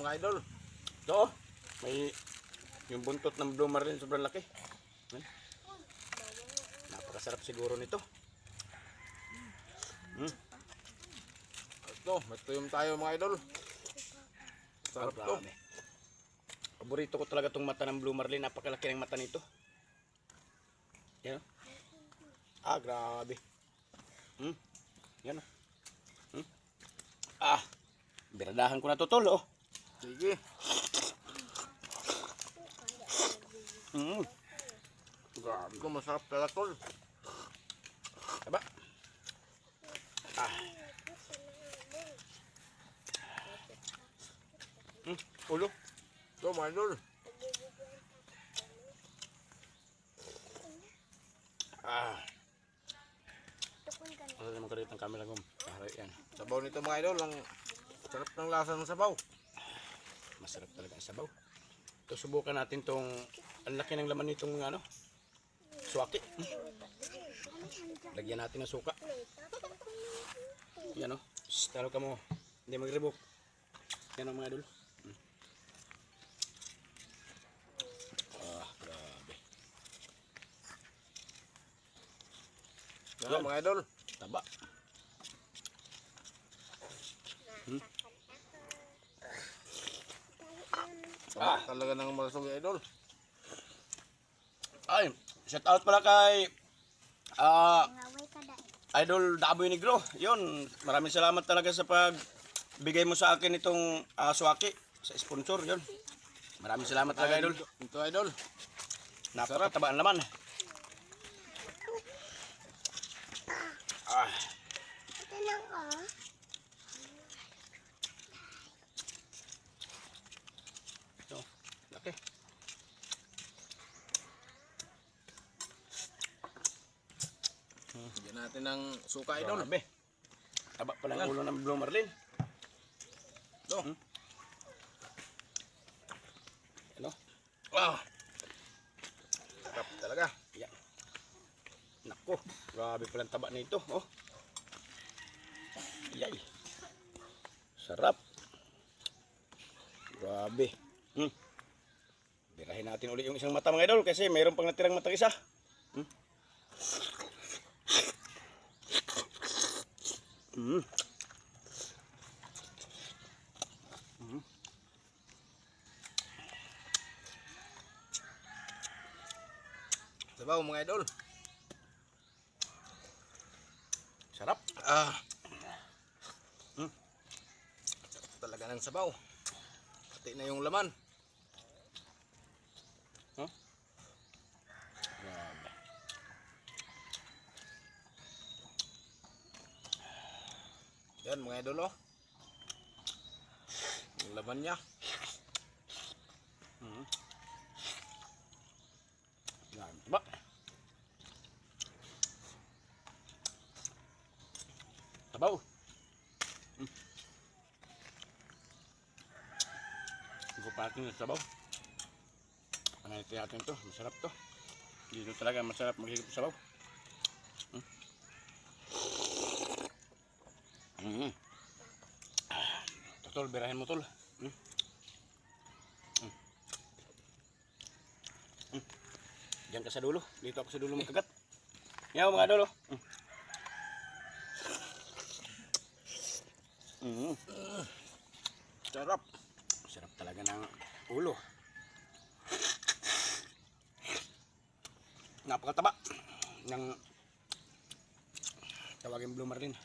mga idol. Ito, may yung buntot ng blue marlin sobrang laki. Napakasarap siguro nito. Ito, may tuyom tayo mga idol. Sarap to. Paborito ko talaga itong mata ng blue marlin. Napakalaki ng mata nito. Yan. Grabe. Yan. Biradahan ko na to, tol. Sige. Grabe ko, masarap talaga tol. Diba? Ulo. Ito mga idol. Ano naman kalit ng camera ko? Yan. Sabaw nito mga idol. Ang sarap ng lasa ng sabaw. Masarap talaga ang sabaw. Ito, subukan natin tong ang laki ng laman nitong ano, suwaki. Lagyan natin ng suka. Yan o. Talo ka mo. Hindi mag-rebook. Yan o mga idol. Grabe. Yan mga idol. Taba. Talaga ng malasog idol. Ay, shout out pala kay Idol Daboy Negro. Yun, maraming salamat talaga sa pagbigay mo sa akin itong suwaki sa sponsor. Yun. Maraming salamat talaga, idol. Ito idol. Napakataba ang laman. Ito, laki. Bigyan natin ng suka idol. Grabe. Taba pa ng ulo ng blue marlin. Ito. Ano? Sarap talaga. Yan. Nako, grabe palang taba nito. Yay. Sarap. Grabe. Birahin natin ulit yung isang mata mga idol kasi mayroon pang natirang matang isa. Sabaw mga idol. Sarap. Sarap talaga ng sabaw. Pati na yung laman. Grabe. Yan mga idol yung laman niya. Yan, taba. Sabaw. Gupatin ng sabaw. Pangalitin natin ito. Masarap to. Dito talaga masarap maghigop sabaw. Tol, birahin mo tol. Diyan ka sa dulo. Dito ako sa dulo magkagat. Yaw mga dulo. Sarap. Sarap talaga ng ulo. Napakataba ng tawagin blue marlin.